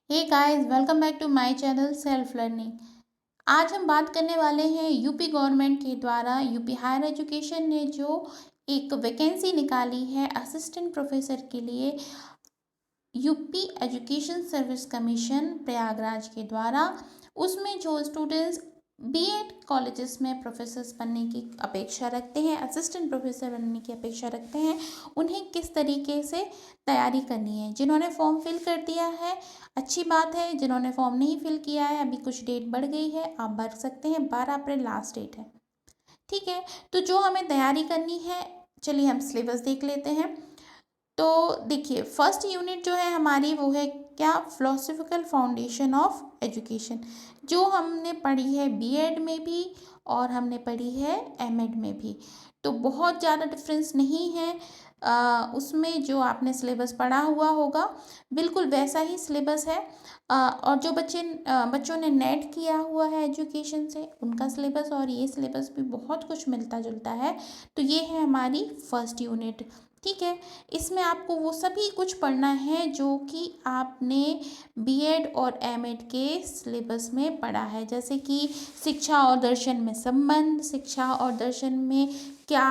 Hey guys, welcome back to my channel self learning. आज हम बात करने वाले हैं यूपी गवर्नमेंट के द्वारा यूपी हायर एजुकेशन ने जो एक वैकेंसी निकाली है असिस्टेंट प्रोफेसर के लिए। UP education service commission Prayagraj के द्वारा उसमें जो स्टूडेंट्स बीएड कॉलेजेस में प्रोफेसर्स बनने की अपेक्षा रखते हैं, असिस्टेंट प्रोफेसर बनने की अपेक्षा रखते हैं, उन्हें किस तरीके से तैयारी करनी है। जिन्होंने फॉर्म फिल कर दिया है अच्छी बात है, जिन्होंने फॉर्म नहीं फिल किया है अभी कुछ डेट बढ़ गई है, आप भर सकते हैं। 12 अप्रैल लास्ट डेट है, ठीक है। तो जो हमें तैयारी करनी है, चलिए हम सिलेबस देख लेते हैं। तो देखिए, फर्स्ट यूनिट जो है हमारी वो है क्या, फिलोसफिकल फाउंडेशन ऑफ एजुकेशन, जो हमने पढ़ी है बीएड में भी और हमने पढ़ी है एमएड में भी। तो बहुत ज़्यादा डिफरेंस नहीं है। उसमें जो आपने सिलेबस पढ़ा हुआ होगा बिल्कुल वैसा ही सिलेबस है। और जो बच्चों ने नेट किया हुआ है एजुकेशन से, उनका सिलेबस और ये सिलेबस भी बहुत कुछ मिलता जुलता है। तो ये है हमारी फर्स्ट यूनिट, ठीक है। इसमें आपको वो सभी कुछ पढ़ना है जो कि आपने बीएड और एमएड के सिलेबस में पढ़ा है, जैसे कि शिक्षा और दर्शन में संबंध, शिक्षा और दर्शन में क्या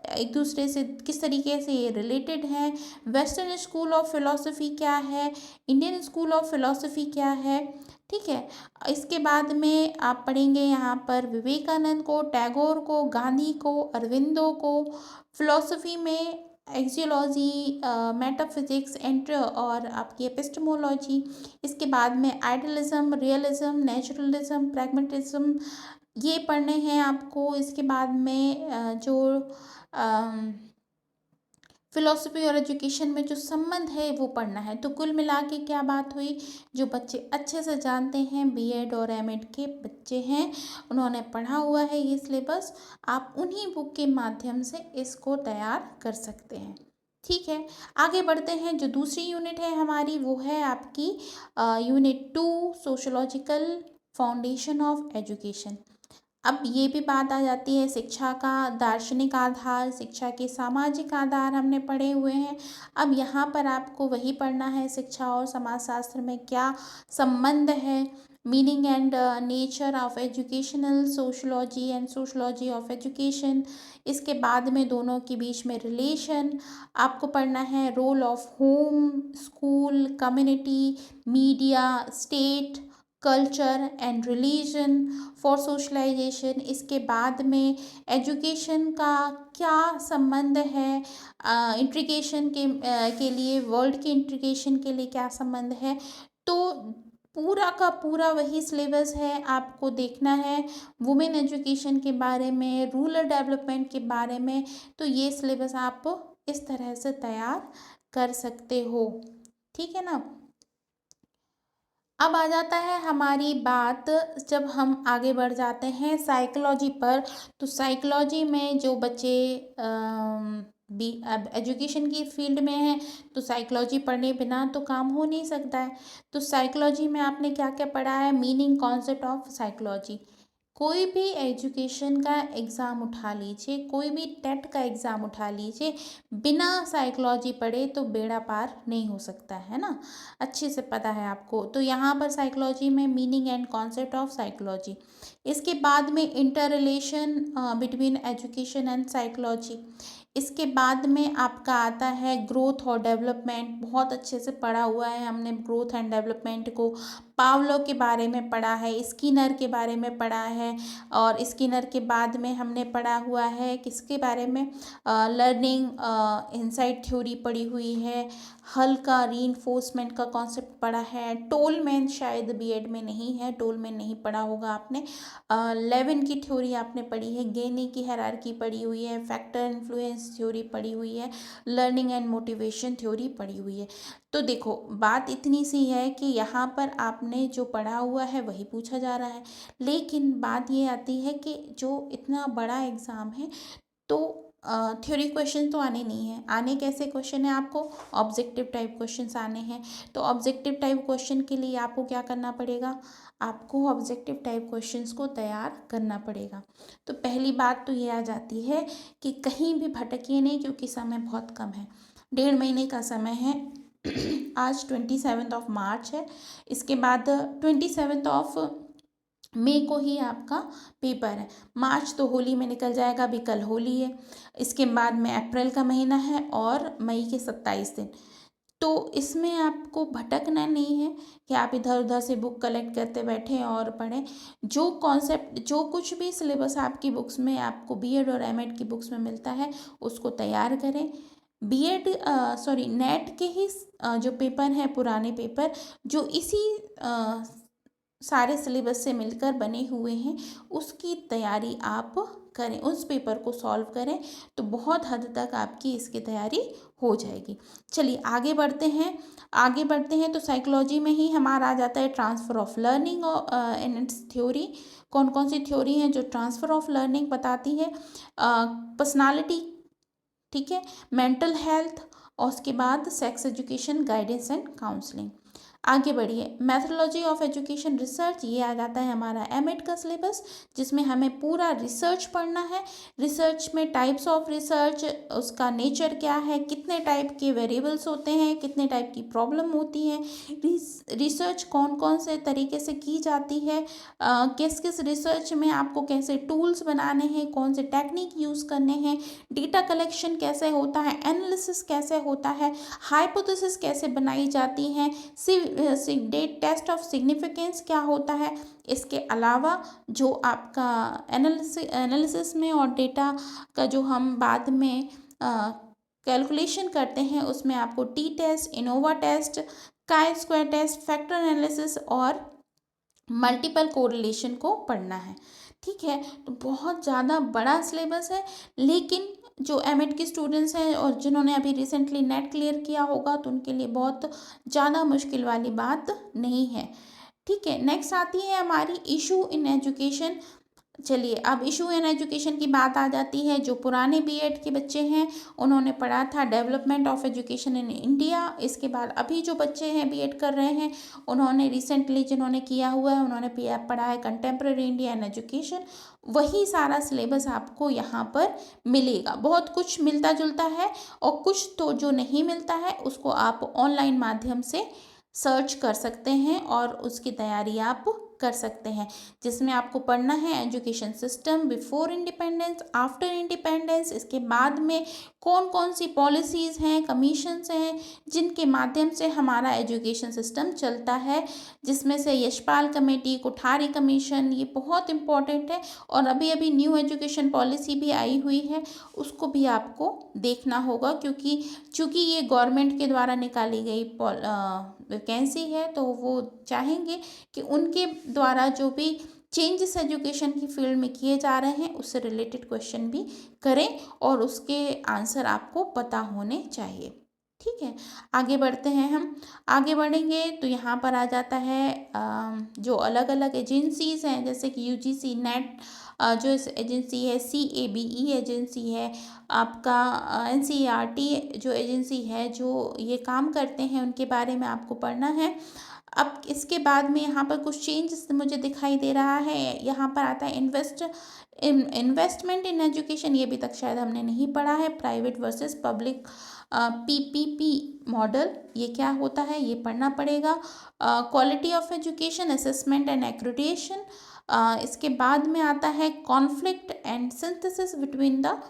एक दूसरे से किस तरीके से ये रिलेटेड है, वेस्टर्न स्कूल ऑफ फिलॉसफी क्या है, इंडियन स्कूल ऑफ फिलॉसफी क्या है, ठीक है। इसके बाद में आप पढ़ेंगे यहाँ पर विवेकानंद को, टैगोर को, गांधी को, अरविंदो को। फिलॉसफी में एक्सियोलॉजी, मेटाफिजिक्स एंड और आपकी एपिस्टेमोलॉजी। इसके बाद में आइडियलिज्म, रियलिज्म, नेचुरलिज्म, प्रैग्मेटिज्म, ये पढ़ने हैं आपको। इसके बाद में जो फिलॉसफी और एजुकेशन में जो संबंध है वो पढ़ना है। तो कुल मिला के क्या बात हुई, जो बच्चे अच्छे से जानते हैं, बीएड और एमएड के बच्चे हैं, उन्होंने पढ़ा हुआ है ये सिलेबस, आप उन्हीं बुक के माध्यम से इसको तैयार कर सकते हैं, ठीक है। आगे बढ़ते हैं। जो दूसरी यूनिट है हमारी वो है आपकी unit 2, sociological foundation of education. अब ये भी बात आ जाती है, शिक्षा का दार्शनिक आधार, शिक्षा के सामाजिक आधार हमने पढ़े हुए हैं। अब यहाँ पर आपको वही पढ़ना है, शिक्षा और समाजशास्त्र में क्या संबंध है, meaning and nature of educational sociology and sociology of education. इसके बाद में दोनों के बीच में रिलेशन आपको पढ़ना है, role of home, school, community, media, state, culture and religion for socialisation. इसके बाद में एजुकेशन का क्या संबंध है, इंट्रीगेशन के लिए, वर्ल्ड के इंट्रीगेशन के लिए क्या संबंध है। तो पूरा का पूरा वही सिलेबस है, आपको देखना है वुमेन एजुकेशन के बारे में, रूरल डेवलपमेंट के बारे में। तो ये सिलेबस आप इस तरह से तैयार कर सकते हो, ठीक है ना। अब आ जाता है हमारी बात, जब हम आगे बढ़ जाते हैं साइकोलॉजी पर। तो साइकोलॉजी में जो बच्चे बी अब एजुकेशन की फील्ड में हैं, तो साइकोलॉजी पढ़ने बिना तो काम हो नहीं सकता है। तो साइकोलॉजी में आपने क्या क्या पढ़ा है, मीनिंग कॉन्सेप्ट ऑफ साइकोलॉजी। कोई भी एजुकेशन का एग्ज़ाम उठा लीजिए, कोई भी टेट का एग्ज़ाम उठा लीजिए, बिना साइकोलॉजी पढ़े तो बेड़ा पार नहीं हो सकता है ना, अच्छे से पता है आपको। तो यहाँ पर साइकोलॉजी में meaning and concept of psychology. इसके बाद में inter relation between education and psychology. इसके बाद में आपका आता है ग्रोथ और डेवलपमेंट, बहुत अच्छे से पढ़ा हुआ है हमने ग्रोथ एंड डेवलपमेंट को। पावलो के बारे में पढ़ा है, स्किनर के बारे में पढ़ा है, और स्किनर के बाद में हमने पढ़ा हुआ है किसके बारे में, लर्निंग इनसाइट थ्योरी पढ़ी हुई है, हल का रीइंफोर्समेंट का कॉन्सेप्ट पढ़ा है, टोलमैन शायद बीएड में नहीं है, टोलमैन नहीं पढ़ा होगा आपने। लेविन की थ्योरी आपने पढ़ी है, गेनी की हायरार्की पढ़ी हुई है, फैक्टर इन्फ्लुएंस थ्योरी पढ़ी हुई है, लर्निंग एंड मोटिवेशन थ्योरी पढ़ी हुई है। तो देखो, बात इतनी सी है कि यहाँ पर आपने जो पढ़ा हुआ है वही पूछा जा रहा है। लेकिन बात ये आती है कि जो इतना बड़ा एग्ज़ाम है, तो थ्योरी क्वेश्चन तो आने नहीं है। आने कैसे क्वेश्चन है, आपको ऑब्जेक्टिव टाइप क्वेश्चंस आने हैं। तो ऑब्जेक्टिव टाइप क्वेश्चन के लिए आपको क्या करना पड़ेगा, आपको ऑब्जेक्टिव टाइप क्वेश्चंस को तैयार करना पड़ेगा। तो पहली बात तो ये आ जाती है कि कहीं भी भटकिए नहीं, क्योंकि समय बहुत कम है, 1.5 महीने का समय है। आज 27 है। इसके बाद 27 मई को ही आपका पेपर है। मार्च तो होली में निकल जाएगा, अभी कल होली है। इसके बाद में अप्रैल का महीना है और मई के 27 दिन। तो इसमें आपको भटकना नहीं है कि आप इधर उधर से बुक कलेक्ट करते बैठें और पढ़ें। जो कॉन्सेप्ट, जो कुछ भी सिलेबस आपकी बुक्स में, आपको बीएड और एमएड की बुक्स में मिलता है, उसको तैयार करें। बीएड सॉरी नेट के ही जो पेपर हैं, पुराने पेपर जो इसी सारे सिलेबस से मिलकर बने हुए हैं, उसकी तैयारी आप करें, उस पेपर को सॉल्व करें, तो बहुत हद तक आपकी इसकी तैयारी हो जाएगी। चलिए आगे बढ़ते हैं। आगे बढ़ते हैं तो साइकोलॉजी में ही हमारा आ जाता है transfer of learning in its theory. कौन कौन सी थ्योरी हैं जो ट्रांसफ़र ऑफ लर्निंग बताती है? पर्सनालिटी, ठीक है, मेंटल हेल्थ, और उसके बाद sex education, guidance and counselling. आगे बढ़िए, मैथडोलॉजी ऑफ एजुकेशन रिसर्च, ये आ जाता है हमारा एमएड का सिलेबस, जिसमें हमें पूरा रिसर्च पढ़ना है। रिसर्च में टाइप्स ऑफ रिसर्च, उसका नेचर क्या है, कितने टाइप के वेरिएबल्स होते हैं, कितने टाइप की प्रॉब्लम होती हैं, रिसर्च कौन कौन से तरीके से की जाती है, किस किस रिसर्च में आपको कैसे टूल्स बनाने हैं, कौन से टेक्निक यूज़ करने हैं, डेटा कलेक्शन कैसे होता है, एनालिसिस कैसे होता है, हाइपोथेसिस कैसे बनाई जाती हैं, टेस्ट ऑफ सिग्निफिकेंस क्या होता है। इसके अलावा जो आपका एनालिसिस में और डेटा का जो हम बाद में कैलकुलेशन करते हैं, उसमें आपको T test, ANOVA test, chi square test, factor analysis और मल्टीपल कोरिलेशन को पढ़ना है। ठीक है, तो बहुत ज़्यादा बड़ा सिलेबस है, लेकिन जो एमएड के स्टूडेंट्स हैं और जिन्होंने अभी रिसेंटली नेट क्लियर किया होगा, तो उनके लिए बहुत ज़्यादा मुश्किल वाली बात नहीं है। ठीक है, नेक्स्ट आती है हमारी इशू इन एजुकेशन। चलिए, अब इशू इन एजुकेशन की बात आ जाती है। जो पुराने बीएड के बच्चे हैं, उन्होंने पढ़ा था development of education in India. इसके बाद अभी जो बच्चे हैं बीएड कर रहे हैं, उन्होंने रिसेंटली जिन्होंने किया हुआ है, उन्होंने पढ़ा है कंटेम्प्रेरी इंडिया इन एजुकेशन। वही सारा सिलेबस आपको यहाँ पर मिलेगा। बहुत कुछ मिलता जुलता है, और कुछ तो जो नहीं मिलता है उसको आप ऑनलाइन माध्यम से सर्च कर सकते हैं और उसकी तैयारी आप कर सकते हैं, जिसमें आपको पढ़ना है education system before independence, after independence, इसके बाद में कौन कौन सी पॉलिसीज़ हैं, कमीशंस हैं, जिनके माध्यम से हमारा एजुकेशन सिस्टम चलता है, जिसमें से यशपाल कमेटी, कोठारी कमीशन, ये बहुत इम्पॉर्टेंट है। और अभी अभी न्यू एजुकेशन पॉलिसी भी आई हुई है, उसको भी आपको देखना होगा, क्योंकि चूँकि ये गवर्नमेंट के द्वारा निकाली गई वैकेंसी है, तो वो चाहेंगे कि उनके द्वारा जो भी चेंजेस एजुकेशन की फील्ड में किए जा रहे हैं, उससे रिलेटेड क्वेश्चन भी करें और उसके आंसर आपको पता होने चाहिए। ठीक है, आगे बढ़ते हैं। हम आगे बढ़ेंगे तो यहाँ पर आ जाता है जो अलग अलग एजेंसीज़ हैं, जैसे कि यूजीसी नेट जो एजेंसी है, CABE एजेंसी है, आपका NCERT जो एजेंसी है, जो ये काम करते हैं, उनके बारे में आपको पढ़ना है। अब इसके बाद में यहाँ पर कुछ चेंजेस मुझे दिखाई दे रहा है। यहाँ पर आता है इन्वेस्टमेंट इन एजुकेशन, ये अभी तक शायद हमने नहीं पढ़ा है। Private versus public PPP model, ये क्या होता है, ये पढ़ना पड़ेगा। Quality of education assessment and accreditation. इसके बाद में आता है conflict and synthesis between the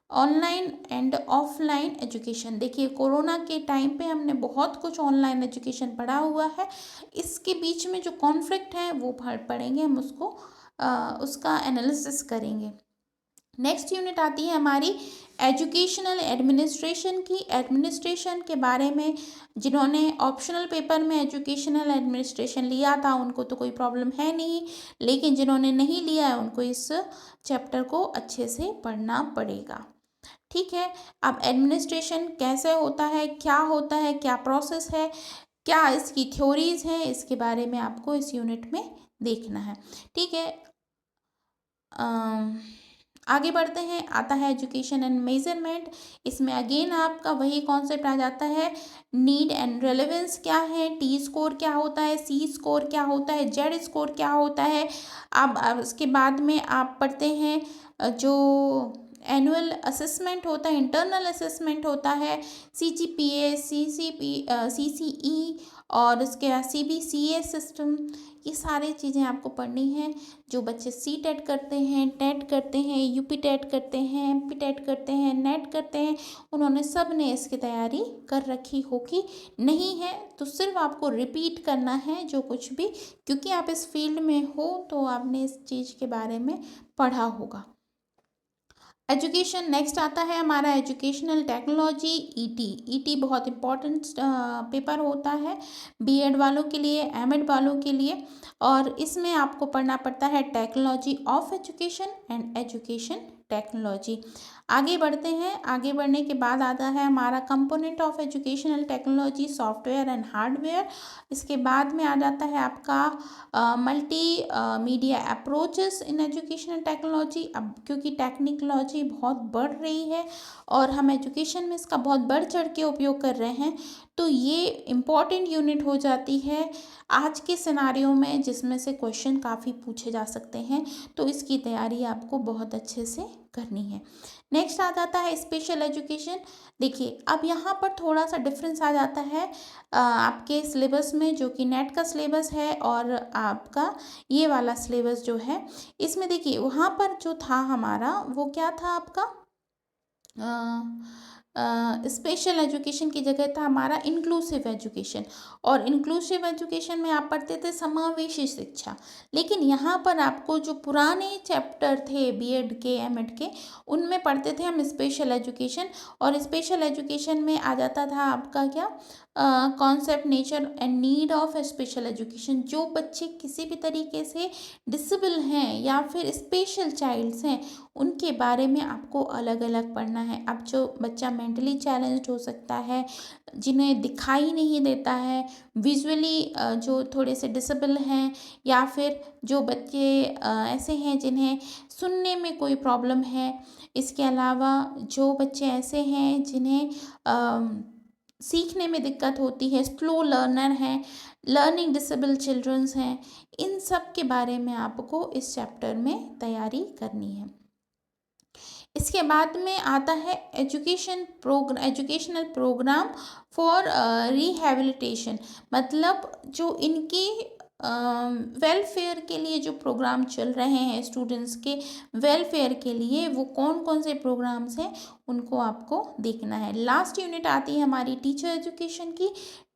online and offline education. देखिए, कोरोना के टाइम पे हमने बहुत कुछ ऑनलाइन एजुकेशन पढ़ा हुआ है, इसके बीच में जो कॉन्फ्लिक्ट है वो पढ़ेंगे हम, उसको उसका एनालिसिस करेंगे। नेक्स्ट यूनिट आती है हमारी एजुकेशनल एडमिनिस्ट्रेशन की। एडमिनिस्ट्रेशन के बारे में जिन्होंने ऑप्शनल पेपर में एजुकेशनल एडमिनिस्ट्रेशन लिया था, उनको तो कोई प्रॉब्लम है नहीं, लेकिन जिन्होंने नहीं लिया है, उनको इस चैप्टर को अच्छे से पढ़ना पड़ेगा। ठीक है, अब एडमिनिस्ट्रेशन कैसे होता है, क्या होता है, क्या प्रोसेस है, क्या इसकी थ्योरीज हैं, इसके बारे में आपको इस यूनिट में देखना है। ठीक है, आगे बढ़ते हैं। आता है एजुकेशन एंड मेजरमेंट। इसमें अगेन आपका वही कॉन्सेप्ट आ जाता है, नीड एंड रेलेवेंस क्या है, T स्कोर क्या होता है, C स्कोर क्या होता है, Z स्कोर क्या होता है। अब इसके बाद में आप पढ़ते हैं जो एनुअल असेसमेंट होता है, इंटरनल असेसमेंट होता है, CGPA, CCE और उसके बाद CBCA सिस्टम, ये सारी चीज़ें आपको पढ़नी हैं। जो बच्चे CTET करते हैं, टेट करते हैं, UP टेट करते हैं, MP टेट करते हैं, नेट करते हैं, उन्होंने सब ने इसकी तैयारी कर रखी होगी। नहीं है तो सिर्फ आपको रिपीट करना है जो कुछ भी, क्योंकि आप इस फील्ड में हो तो आपने इस चीज़ के बारे में पढ़ा होगा। एजुकेशन नेक्स्ट आता है हमारा एजुकेशनल टेक्नोलॉजी, ईटी बहुत इम्पॉर्टेंट पेपर होता है बीएड वालों के लिए, एमएड वालों के लिए। और इसमें आपको पढ़ना पड़ता है technology of education and education technology. आगे बढ़ते हैं, आगे बढ़ने के बाद आता है हमारा component of educational technology, software and hardware. इसके बाद में आ जाता है आपका multi media approaches in educational technology. अब क्योंकि टेक्निकोलॉजी बहुत बढ़ रही है और हम एजुकेशन में इसका बहुत बढ़ चढ़ के उपयोग कर रहे हैं, तो ये इम्पॉर्टेंट यूनिट हो जाती है आज के सिनारियो में, जिसमें से क्वेश्चन काफ़ी पूछे जा सकते हैं। तो इसकी तैयारी आपको बहुत अच्छे से करनी है। नेक्स्ट आ जाता है स्पेशल एजुकेशन। देखिए अब यहाँ पर थोड़ा सा डिफरेंस आ जाता है आपके सिलेबस में, जो कि नेट का सिलेबस है और आपका ये वाला सिलेबस जो है, इसमें देखिए वहाँ पर जो था हमारा वो क्या था आपका, स्पेशल एजुकेशन की जगह था हमारा इंक्लूसिव एजुकेशन। और इंक्लूसिव एजुकेशन में आप पढ़ते थे समावेशी शिक्षा। लेकिन यहाँ पर आपको जो पुराने चैप्टर थे बीएड के, एमएड के, उनमें पढ़ते थे हम स्पेशल एजुकेशन। और स्पेशल एजुकेशन में आ जाता था आपका क्या, concept, nature and need of special education. जो बच्चे किसी भी तरीके से डिसेबल हैं या फिर स्पेशल चाइल्ड्स हैं, उनके बारे में आपको अलग अलग पढ़ना है। अब जो बच्चा मेंटली चैलेंज्ड हो सकता है, जिन्हें दिखाई नहीं देता है, विजुअली जो थोड़े से डिसेबल हैं, या फिर जो बच्चे ऐसे हैं जिन्हें सुनने में कोई प्रॉब्लम है, इसके अलावा जो बच्चे ऐसे हैं जिन्हें सीखने में दिक्कत होती है, स्लो लर्नर हैं, लर्निंग डिसेबल चिल्ड्रंस हैं, इन सब के बारे में आपको इस चैप्टर में तैयारी करनी है। इसके बाद में आता है एजुकेशनल प्रोग्राम फॉर रिहैबिलिटेशन। मतलब जो इनकी वेलफेयर के लिए जो प्रोग्राम चल रहे हैं, स्टूडेंट्स के वेलफेयर के लिए, वो कौन कौन से प्रोग्राम्स हैं उनको आपको देखना है। लास्ट यूनिट आती है हमारी टीचर एजुकेशन की।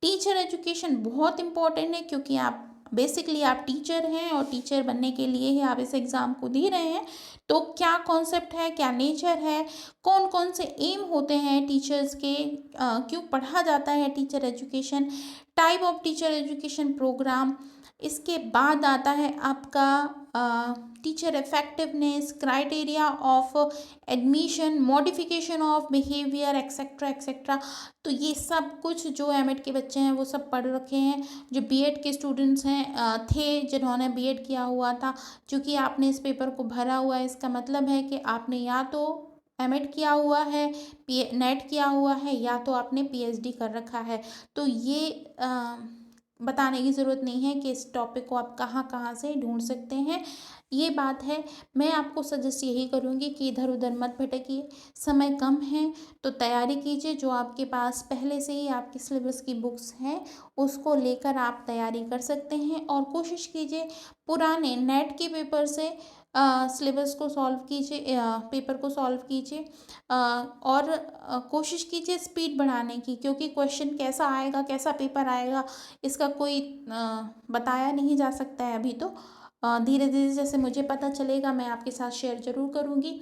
टीचर एजुकेशन बहुत इम्पॉर्टेंट है, क्योंकि आप बेसिकली आप टीचर हैं और टीचर बनने के लिए ही आप इस एग्ज़ाम को दे रहे हैं। तो क्या कॉन्सेप्ट है, क्या नेचर है, कौन कौन से एम होते हैं टीचर्स के, क्यों पढ़ा जाता है teacher education, type of teacher education program. इसके बाद आता है आपका teacher effectiveness, criteria of admission, modification of behaviour, etcetera etcetera. तो ये सब कुछ जो एमएड के बच्चे हैं वो सब पढ़ रखे हैं। जो बीएड के स्टूडेंट्स हैं थे, जिन्होंने बीएड किया हुआ था, क्योंकि आपने इस पेपर को भरा हुआ है, इसका मतलब है कि आपने या तो एमएड किया हुआ है, नेट किया हुआ है, या तो आपने पीएचडी कर रखा है। तो ये बताने की ज़रूरत नहीं है कि इस टॉपिक को आप कहाँ कहाँ से ढूंढ सकते हैं। ये बात है, मैं आपको सजेस्ट यही करूँगी कि इधर उधर मत भटकिए। समय कम है तो तैयारी कीजिए। जो आपके पास पहले से ही आपके सिलेबस की बुक्स हैं उसको लेकर आप तैयारी कर सकते हैं। और कोशिश कीजिए पुराने नेट के पेपर से सिलेबस को सॉल्व कीजिए, पेपर को सॉल्व कीजिए। और कोशिश कीजिए स्पीड बढ़ाने की, क्योंकि क्वेश्चन कैसा आएगा, कैसा पेपर आएगा, इसका कोई बताया नहीं जा सकता है अभी। तो धीरे धीरे जैसे मुझे पता चलेगा मैं आपके साथ शेयर ज़रूर करूँगी।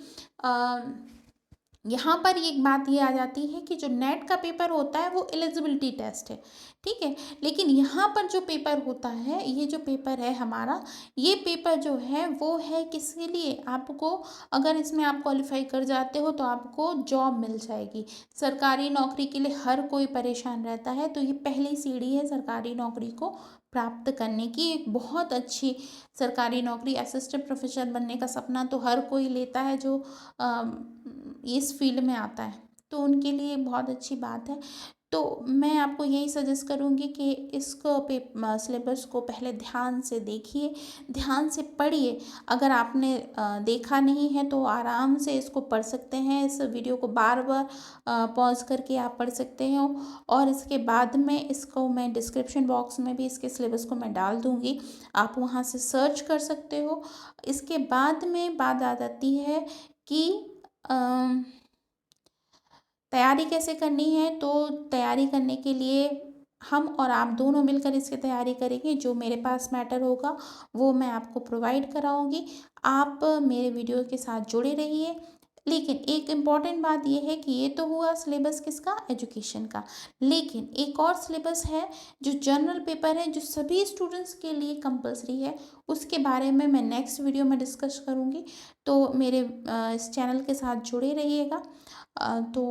यहाँ पर एक बात ये आ जाती है कि जो नेट का पेपर होता है वो एलिजिबिलिटी टेस्ट है, ठीक है। लेकिन यहाँ पर जो पेपर होता है, ये जो पेपर है हमारा, ये पेपर जो है वो है किसके लिए, आपको अगर इसमें आप क्वालिफाई कर जाते हो तो आपको जॉब मिल जाएगी। सरकारी नौकरी के लिए हर कोई परेशान रहता है, तो ये पहली सीढ़ी है सरकारी नौकरी को प्राप्त करने की। एक बहुत अच्छी सरकारी नौकरी, असिस्टेंट प्रोफेसर बनने का सपना तो हर कोई लेता है जो इस फील्ड में आता है, तो उनके लिए बहुत अच्छी बात है। तो मैं आपको यही सजेस्ट करूँगी कि इसको सिलेबस को पहले ध्यान से देखिए, ध्यान से पढ़िए। अगर आपने देखा नहीं है तो आराम से इसको पढ़ सकते हैं। इस वीडियो को बार-बार पॉज़ करके आप पढ़ सकते हो और इसके बाद में इसको मैं डिस्क्रिप्शन बॉक्स में भी इसके सिलेबस को मैं डाल दूँगी। आप वहाँ से सर्च कर सकते हो। इसके बाद में बात आ जाती है कि अ तैयारी कैसे करनी है। तो तैयारी करने के लिए हम और आप दोनों मिलकर इसकी तैयारी करेंगे। जो मेरे पास मैटर होगा वो मैं आपको प्रोवाइड कराऊंगी। आप मेरे वीडियो के साथ जुड़े रहिए। लेकिन एक इम्पॉर्टेंट बात यह है कि ये तो हुआ सिलेबस किसका, एजुकेशन का। लेकिन एक और सिलेबस है जो जनरल पेपर है, जो सभी स्टूडेंट्स के लिए कंपलसरी है। उसके बारे में मैं नेक्स्ट वीडियो में डिस्कस करूँगी। तो मेरे इस चैनल के साथ जुड़े रहिएगा। तो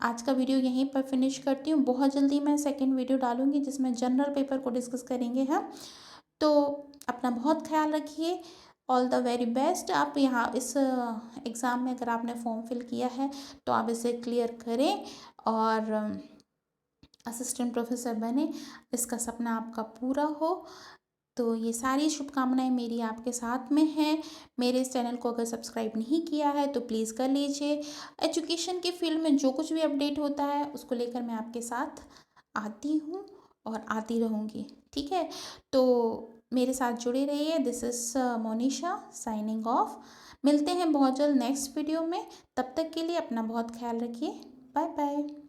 आज का वीडियो यहीं पर फिनिश करती हूँ। बहुत जल्दी मैं सेकंड वीडियो डालूँगी जिसमें जनरल पेपर को डिस्कस करेंगे हम। तो अपना बहुत ख्याल रखिए। All the very best. आप यहाँ इस एग्ज़ाम में अगर आपने फॉर्म फिल किया है तो आप इसे क्लियर करें और असिस्टेंट प्रोफेसर बने, इसका सपना आपका पूरा हो। तो ये सारी शुभकामनाएँ मेरी आपके साथ में हैं। मेरे इस चैनल को अगर सब्सक्राइब नहीं किया है तो प्लीज़ कर लीजिए। एजुकेशन के फील्ड में जो कुछ भी अपडेट होता है उसको लेकर मैं आपके साथ आती हूँ और आती रहूँगी। ठीक है? तो मेरे साथ जुड़े रहिए। This is Monisha signing off. मिलते हैं बहुत जल्द नेक्स्ट वीडियो में। तब तक के लिए अपना बहुत ख्याल रखिए। Bye bye.